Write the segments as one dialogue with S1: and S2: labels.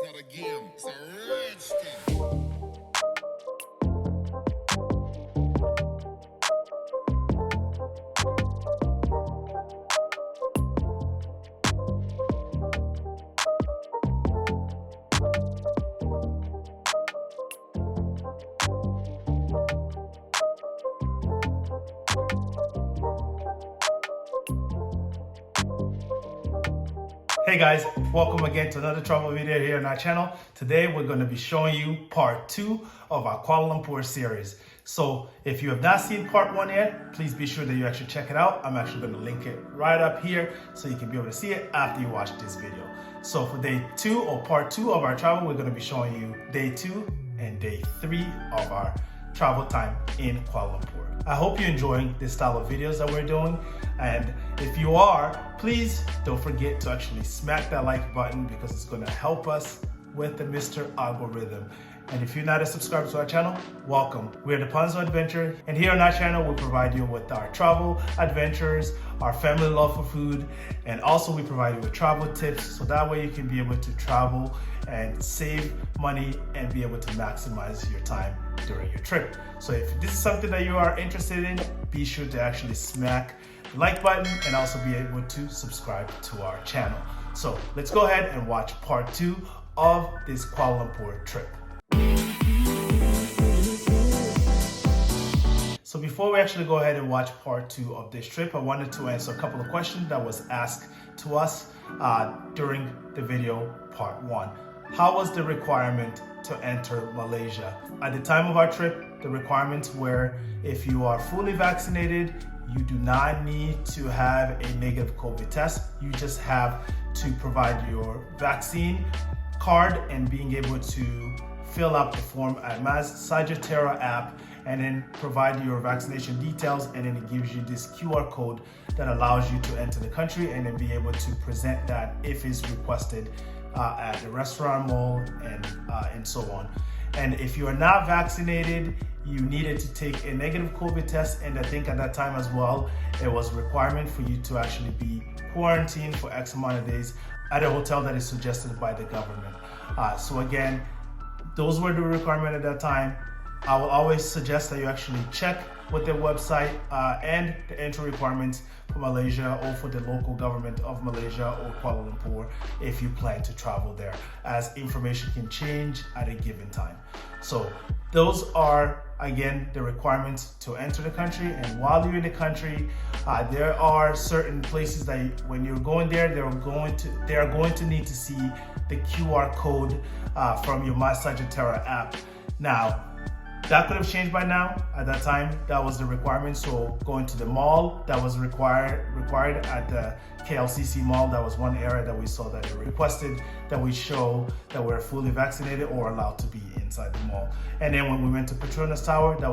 S1: not a game, it's a rich thing.
S2: Hey guys, welcome again to another travel video here on our channel. Today we're going to be showing you part 2 of our Kuala Lumpur series. So if you have not seen part 1 yet, please be sure that you actually check it out. I'm actually going to link it right up here so you can be able to see it after you watch this video. So for day 2 or part 2 of our travel, we're going to be showing you day 2 and day 3 of our travel time in Kuala Lumpur. I hope you're enjoying this style of videos that we're doing, and if you are, please don't forget to actually smack that like button because it's going to help us with the Mr. Algorithm. And if you're not a subscriber to our channel, welcome. We're the Ponzo Adventure, and here on our channel we provide you with our travel adventures, our family love for food, and also we provide you with travel tips so that way you can be able to travel and save money and be able to maximize your time during your trip. So if this is something that you are interested in, be sure to actually smack the like button and also be able to subscribe to our channel. So let's go ahead and watch part 2 of this Kuala Lumpur trip. So before we actually go ahead and watch part 2 of this trip, I wanted to answer a couple of questions that was asked to us during the video part 1. How was the requirement to enter Malaysia? At the time of our trip, the requirements were if you are fully vaccinated, you do not need to have a negative COVID test. You just have to provide your vaccine card and being able to fill out the form at Chinatown app and then provide your vaccination details, and then it gives you this QR code that allows you to enter the country and then be able to present that if it's requested at the restaurant, mall, and so on. And if you are not vaccinated, you needed to take a negative COVID test, and I think at that time as well, it was a requirement for you to actually be quarantined for X amount of days at a hotel that is suggested by the government. So again, those were the requirements at that time. I will always suggest that you actually check with their website and the entry requirements for Malaysia or for the local government of Malaysia or Kuala Lumpur if you plan to travel there, as information can change at a given time. So those are, again, the requirements to enter the country. And while you're in the country, there are certain places that when you're going there, they are going to need to see the QR code from your Chinatown app. Now, that could have changed by now. At that time, that was the requirement. So going to the mall, that was required at the KLCC mall. That was one area that we saw that it requested that we show that we're fully vaccinated or allowed to be inside the mall. And then when we went to Petronas Towers, that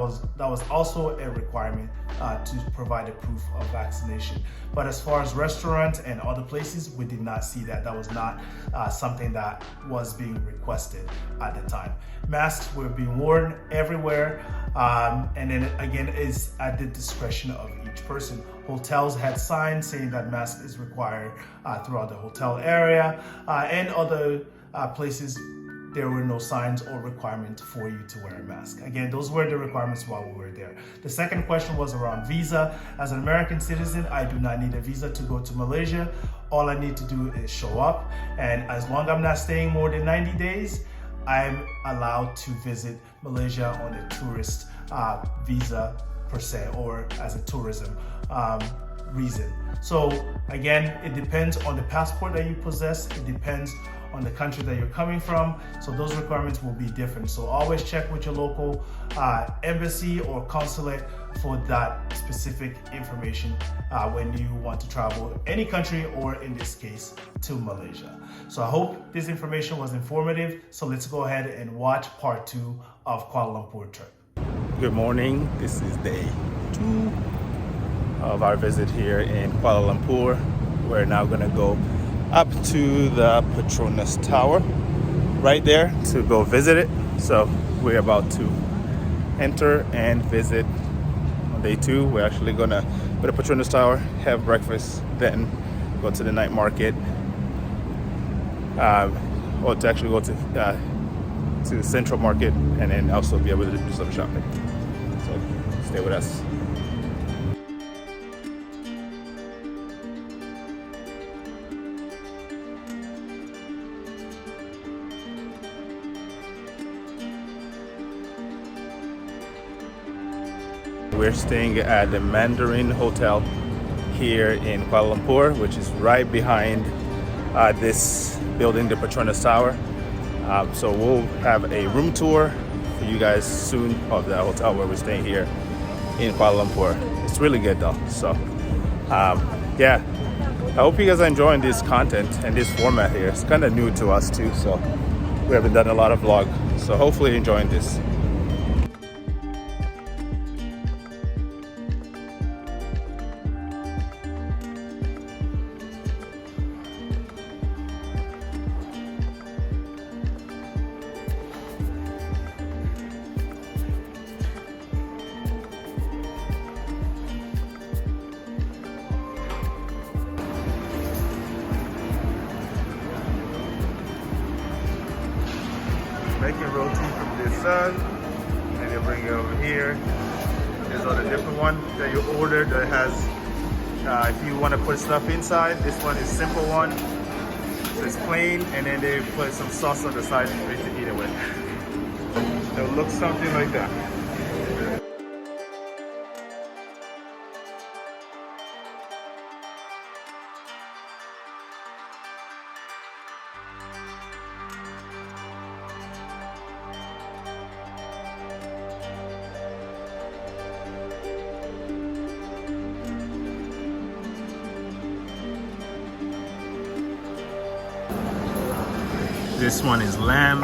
S2: was also a requirement to provide a proof of vaccination. But as far as restaurants and other places, we did not see that. That was not something that was being requested at the time. Masks were being worn everywhere, and then again, is at the discretion of each person. Hotels had signs saying that mask is required throughout the hotel area, and other places there were no signs or requirements for you to wear a mask. Again, those were the requirements while we were there. The second question was around visa. As an American citizen, I do not need a visa to go to Malaysia. All I need to do is show up, and as long as I'm not staying more than 90 days, I'm allowed to visit Malaysia on a tourist visa per se, or as a tourism reason. So again, it depends on the passport that you possess. It depends on the country that you're coming from. So those requirements will be different. So always check with your local embassy or consulate for that specific information when you want to travel any country, or in this case to Malaysia. So I hope this information was informative. So let's go ahead and watch part 2 of Kuala Lumpur trip. Good morning. This is day 2 of our visit here in Kuala Lumpur. We're now gonna go up to the Petronas Tower right there to go visit it. So we're about to enter and visit on day 2. We're actually gonna go to Petronas Tower, have breakfast, then go to the night market, or to actually go to Central Market, and then also be able to do some shopping. So stay with us. We're staying at the Mandarin Hotel here in Kuala Lumpur, which is right behind this building, the Petronas Tower. So we'll have a room tour for you guys soon of the hotel where we're staying here in Kuala Lumpur. It's really good though. So yeah, I hope you guys are enjoying this content and this format here. It's kind of new to us too, so we haven't done a lot of vlog. So hopefully you're enjoying this. Making roti from this side, and they'll bring it over here. There's all the different one that you ordered that has, if you want to put stuff inside, this one is simple one. So it's plain, and then they put some sauce on the side for you to eat it with. It'll look something like that. This one is lamb.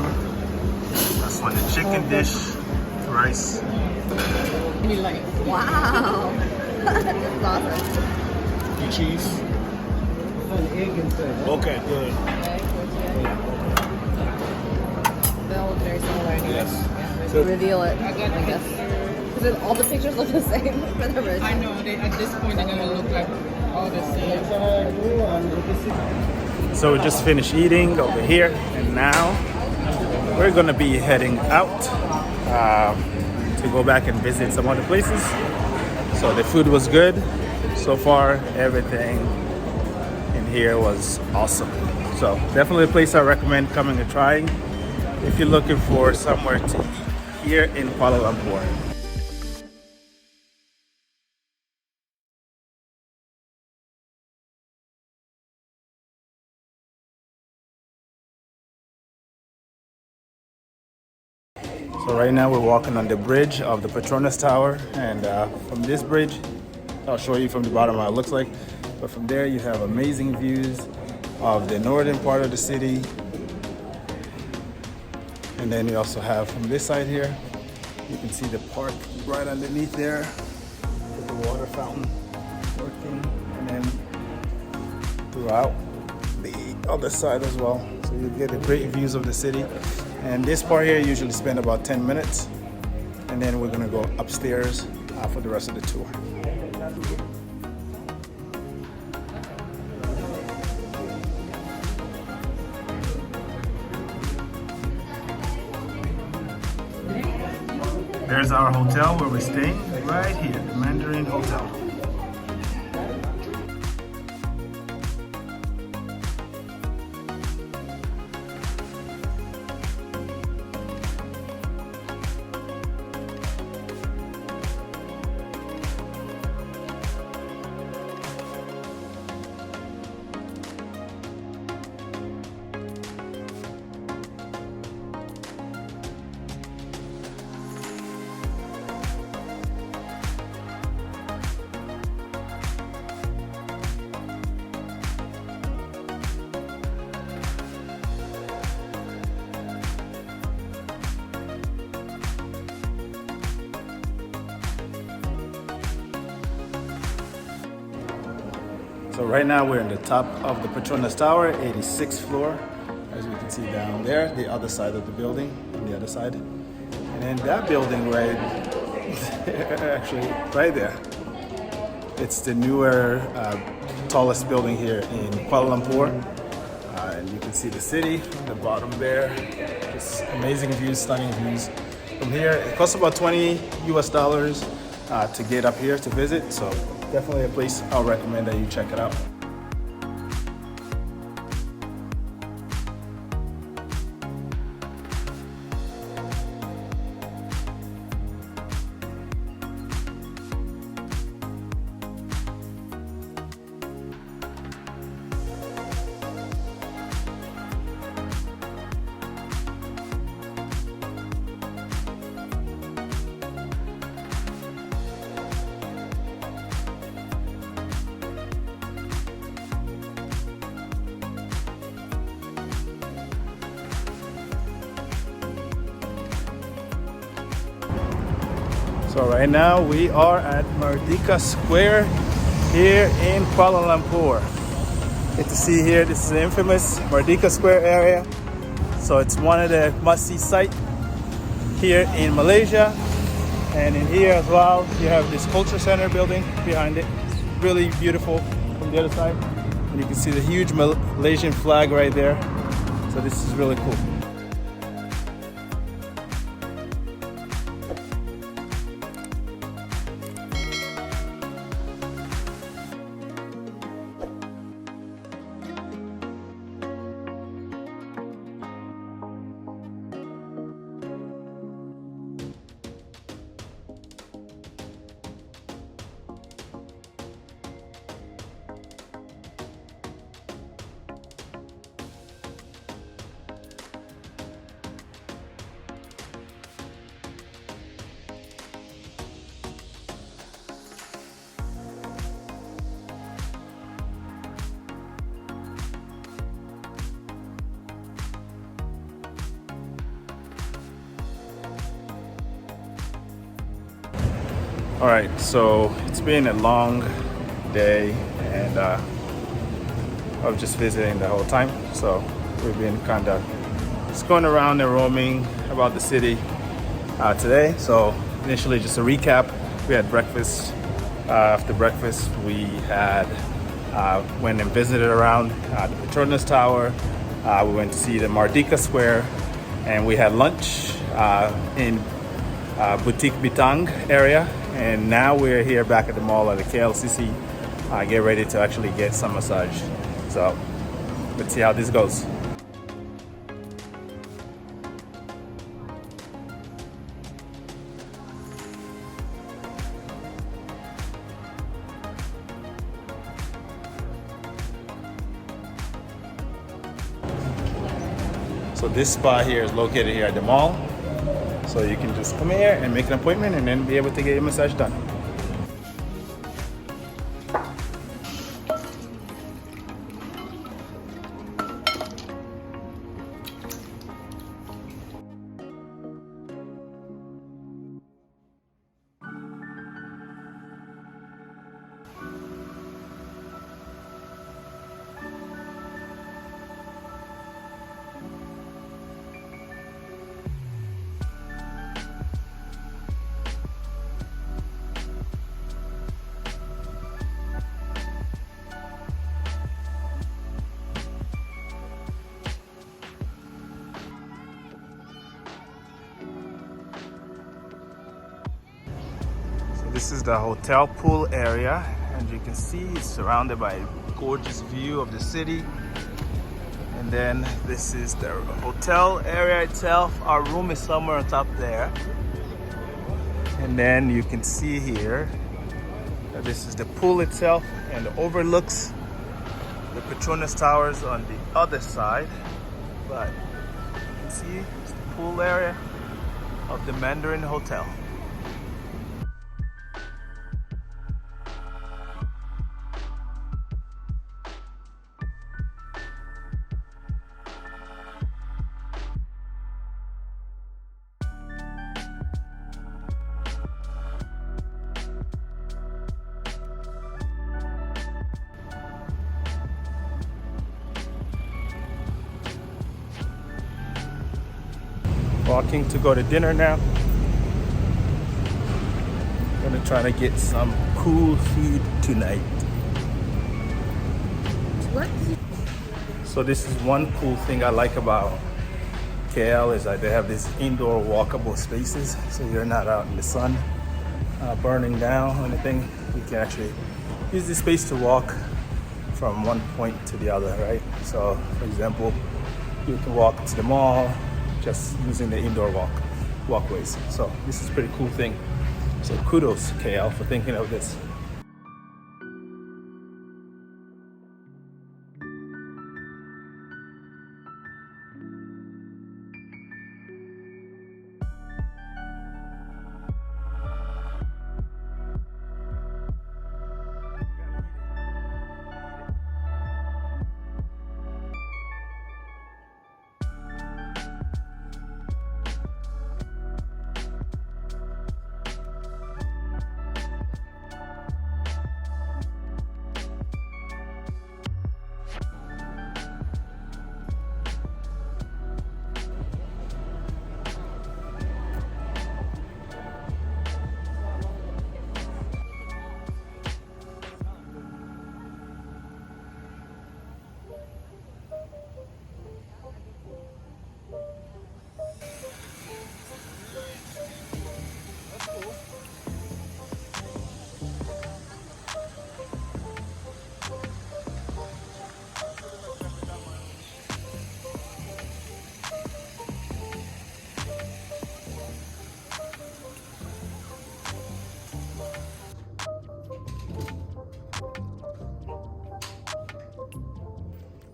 S2: This one is chicken dish, rice.
S3: You're like, wow. That's awesome.
S4: The cheese. Okay, good.
S3: They all look very similar anyways.
S4: Yes.
S3: Yeah.
S4: So-
S3: Reveal it, I guess. Because all the pictures look the same for the rest.
S5: I know, at this point they're gonna look like all the same.
S2: So we just finished eating over here, and now we're gonna be heading out to go back and visit some other places. So the food was good so far. Everything in here was awesome. So definitely a place I recommend coming and trying if you're looking for somewhere to eat here in Kuala Lumpur. So right now we're walking on the bridge of the Petronas Tower, and from this bridge, I'll show you from the bottom how it looks like. But from there you have amazing views of the northern part of the city. And then you also have from this side here, you can see the park right underneath there with the water fountain working, and then throughout the other side as well. So you get the great views of the city. And this part here usually spend about 10 minutes, and then we're gonna go upstairs for the rest of the tour. There's our hotel where we're staying, right here, the Mandarin Hotel. So right now we're in the top of the Petronas Tower, 86th floor, as you can see down there, the other side of the building, on the other side. And then that building right, actually right there, it's the newer, tallest building here in Kuala Lumpur. And you can see the city from the bottom there. Just amazing views, stunning views from here. It costs about $20 US to get up here to visit. So definitely a place I'll recommend that you check it out. So right now we are at Merdeka Square here in Kuala Lumpur. Get to see here, this is the infamous Merdeka Square area. So it's one of the must-see sites here in Malaysia. And in here as well, you have this culture center building behind it. It's really beautiful from the other side. And you can see the huge Malaysian flag right there. So this is really cool. All right, so it's been a long day and I was just visiting the whole time. So we've been kind of just going around and roaming about the city today. So initially just a recap, we had breakfast. After breakfast we had went and visited around the Petronas Tower. We went to see the Merdeka Square and we had lunch in Boutique Bitang area. And now we're here back at the mall at the KLCC, get ready to actually get some massage. So let's see how this goes. So this spa here is located here at the mall. So you can just come here and make an appointment and then be able to get your massage done. This is the hotel pool area, and you can see it's surrounded by a gorgeous view of the city. And then this is the hotel area itself. Our room is somewhere on top there. And then you can see here that this is the pool itself and it overlooks the Petronas Towers on the other side. But you can see it's the pool area of the Mandarin Hotel. Walking to go to dinner now. Gonna try to get some cool food tonight.
S3: What?
S2: So this is one cool thing I like about KL is that they have these indoor walkable spaces, so you're not out in the sun burning down or anything. You can actually use this space to walk from one point to the other, right? So for example, you can walk to the mall just using the indoor walkways. So this is a pretty cool thing. So kudos KL for thinking of this.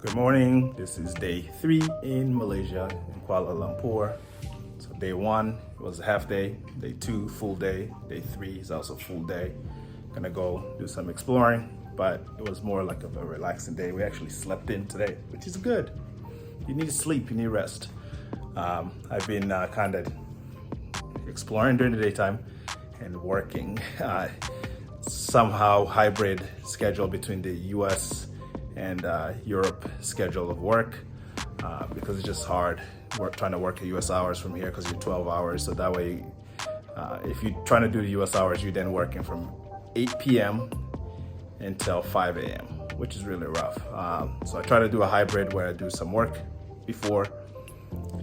S2: Good morning. This is day 3 in Malaysia, in Kuala Lumpur. So day 1 was a half day, day 2 full day, day 3 is also full day. Gonna go do some exploring, but it was more like of a relaxing day. We actually slept in today, which is good. You need to sleep, you need rest. I've been kind of exploring during the daytime and working somehow hybrid schedule between the US and Europe schedule of work because it's just hard trying to work the US hours from here because you're 12 hours. So that way, if you're trying to do the US hours, you're then working from 8 p.m. until 5 a.m., which is really rough. So I try to do a hybrid where I do some work before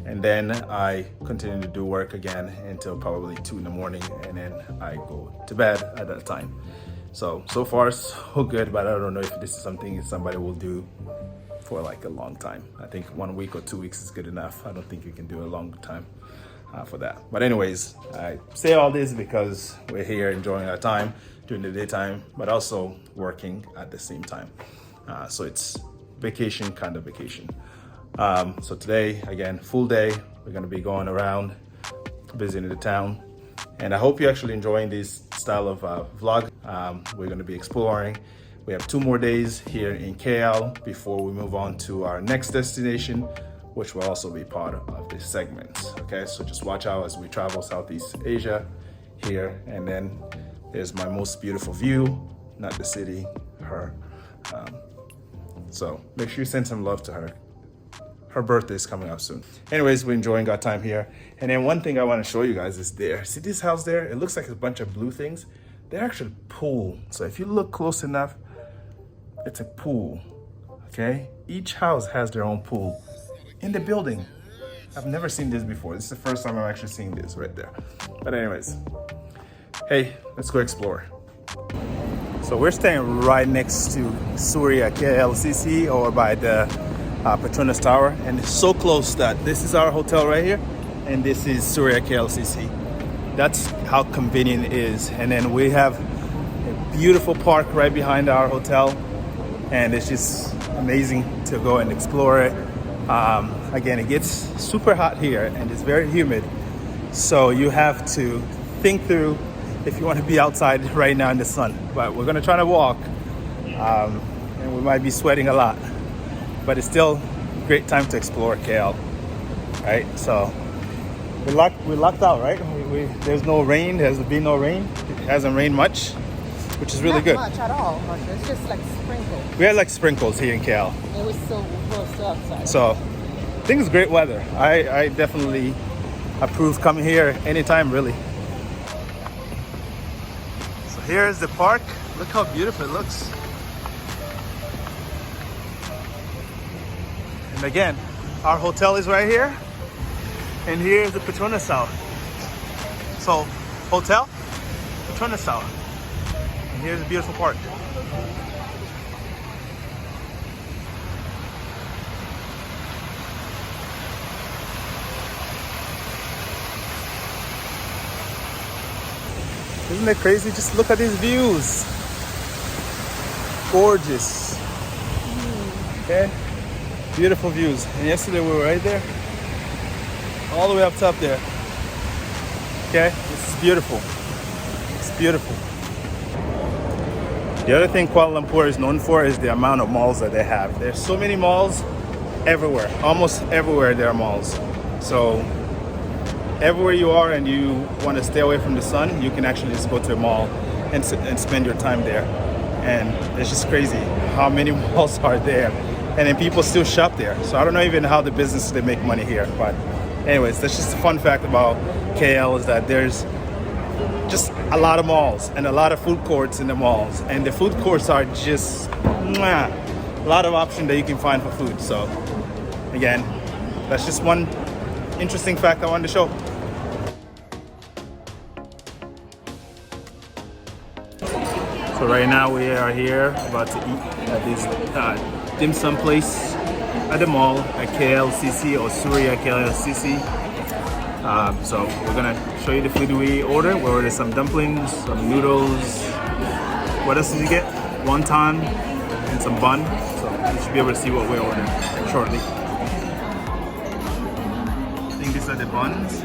S2: and then I continue to do work again until probably 2 in the morning, and then I go to bed at that time. So far so good, but I don't know if this is something somebody will do for like a long time. I think 1 week or 2 weeks is good enough. I don't think you can do a long time for that. But anyways, I say all this because we're here enjoying our time during the daytime, but also working at the same time. So it's vacation, kind of vacation. So today, again, full day. We're gonna be going around, visiting the town. And I hope you're actually enjoying this style of vlog. We're going to be exploring. We have 2 more days here in KL before we move on to our next destination, which will also be part of this segment. Okay, so just watch out as we travel Southeast Asia here. And then there's my most beautiful view, not the city, her. So make sure you send some love to her. Her birthday is coming up soon. Anyways, we're enjoying our time here. And then one thing I want to show you guys is there. See this house there? It looks like a bunch of blue things. They're actually pool. So if you look close enough, it's a pool, okay? Each house has their own pool in the building. I've never seen this before. This is the first time I'm actually seeing this right there. But anyways, hey, let's go explore. So we're staying right next to Surya KLCC, or by the Petronas Tower, and it's so close that this is our hotel right here and this is Surya KLCC. That's how convenient it is. And then we have a beautiful park right behind our hotel, and it's just amazing to go and explore it. Again, it gets super hot here and it's very humid, so you have to think through if you want to be outside right now in the sun. But we're gonna try to walk, and we might be sweating a lot, but it's still a great time to explore KL, right? So we're locked out, right? There's no rain. There's been no rain. It hasn't rained much, which is really good.
S5: Not much at all. It's just like sprinkles.
S2: We had like sprinkles here in KL.
S5: It was so outside.
S2: So I think it's great weather. I definitely approve coming here anytime, really. So here's the park. Look how beautiful it looks. And again, our hotel is right here, and here is the Petronas Tower. So, hotel, Petronas Tower, and here's the beautiful park. Isn't it crazy? Just look at these views. Gorgeous. Okay, beautiful views. And yesterday we were right there, all the way up top there. Okay, this is beautiful. It's beautiful. The other thing Kuala Lumpur is known for is the amount of malls that they have. There's so many malls everywhere. Almost everywhere there are malls. So everywhere you are and you want to stay away from the sun, you can actually just go to a mall and spend your time there. And it's just crazy how many malls are there. And then people still shop there. So I don't know even how the business they make money here. But anyways, that's just a fun fact about KL is that there's just a lot of malls and a lot of food courts in the malls. And the food courts are just a lot of options that you can find for food. So again, that's just one interesting fact I wanted to show. So right now we are here about to eat at this dim sum place at the mall at KLCC or Surya KLCC. So we're gonna show you the food we ordered. We ordered some dumplings, some noodles. What else did you get? Wonton and some bun. So you should be able to see what we ordered shortly. I think these are the buns.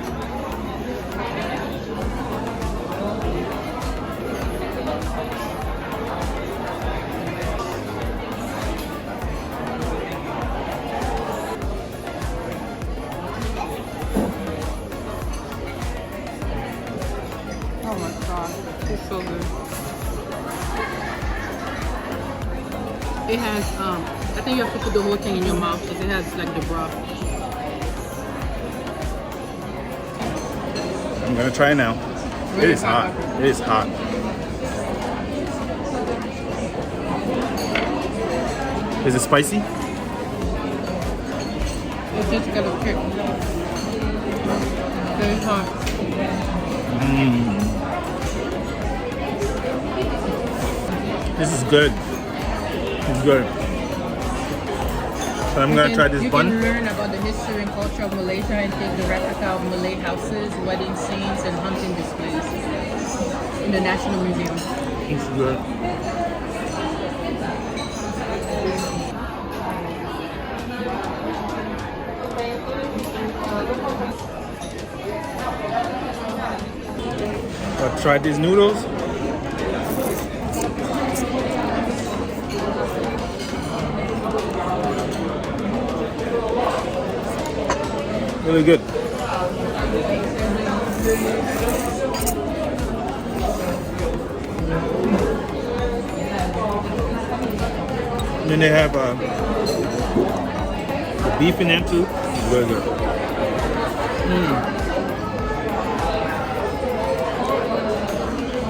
S5: Oh my god, it's so good. It has, I think you have to put the whole thing in your mouth because it has like the broth.
S2: I'm gonna try now.
S5: Really
S2: It is hot. It is hot. Is it spicy?
S5: It just got a kick. Very hot.
S2: This is good. It's good. So I'm gonna try this bun.
S5: You can learn about the history and culture of Malaysia and take the replica of Malay houses, wedding scenes, and hunting displays in the National Museum.
S2: It's good. I'll try these noodles. Really good. And then they have beef in there too. Very good.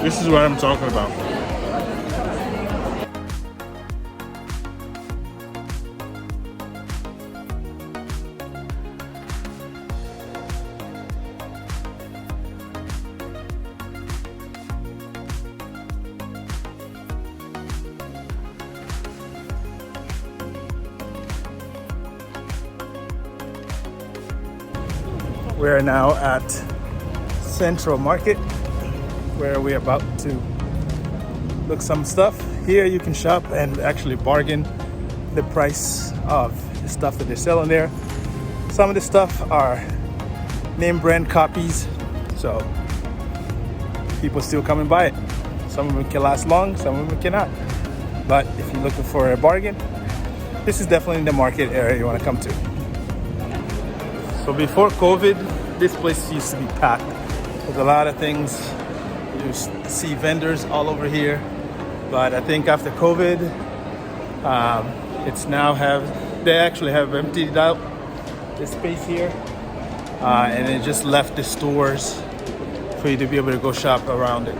S2: This is what I'm talking about. We are now at Central Market, where we're about to look some stuff. Here you can shop and actually bargain the price of the stuff that they're selling there. Some of the stuff are name brand copies, so people still come and buy it. Some of them can last long, some of them cannot. But if you're looking for a bargain, this is definitely the market area you want to come to. So before COVID, this place used to be packed with a lot of things. You see vendors all over here. But I think after COVID, they actually have emptied out this space here. And it just left the stores for you to be able to go shop around it.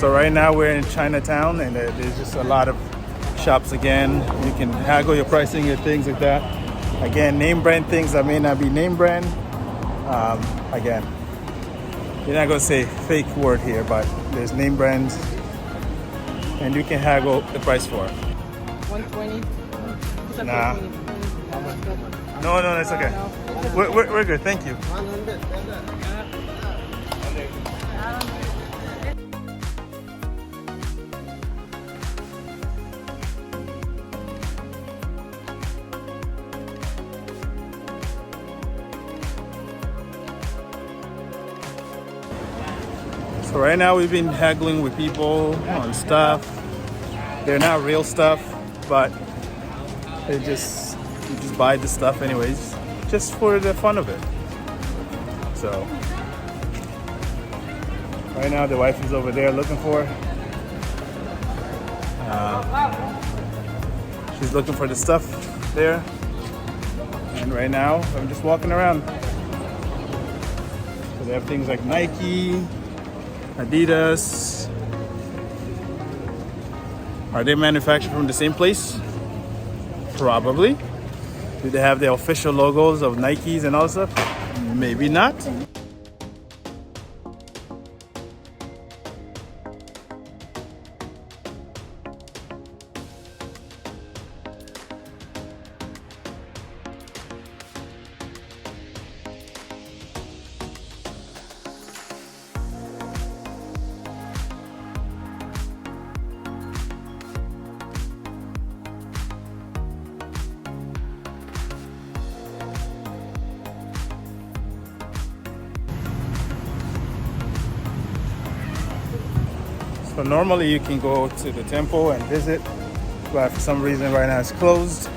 S2: So right now we're in Chinatown, and there's just a lot of shops again. You can haggle your pricing and things like that. Again, name brand things that may not be name brand. Again, you're not gonna say fake word here, but there's name brands, and you can haggle the price for it.
S3: 120.
S2: Nah. No, it's okay. We're good. Thank you. So right now we've been haggling with people on stuff. They're not real stuff, but you just buy the stuff anyways, just for the fun of it. So right now the wife is over there looking for. She's looking for the stuff there, and right now I'm just walking around. So they have things like Nike, Adidas. Are they manufactured from the same place? Probably. Do they have the official logos of Nikes and all that stuff? Maybe not. So normally you can go to the temple and visit, but for some reason right now it's closed.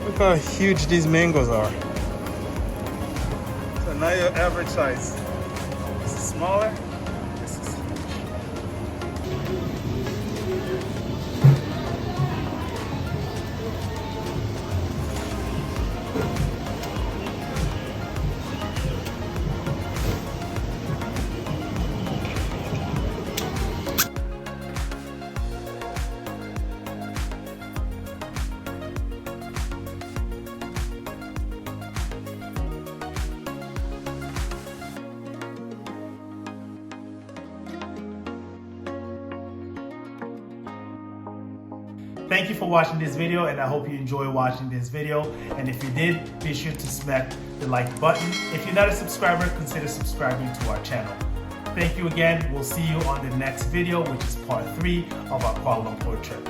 S2: Look how huge these mangoes are. So now your average size. This is smaller. This is huge. Thank you for watching this video, and I hope you enjoy watching this video. And if you did, be sure to smack the like button. If you're not a subscriber, consider subscribing to our channel. Thank you again. We'll see you on the next video, which is part 3 of our Kuala Lumpur trip.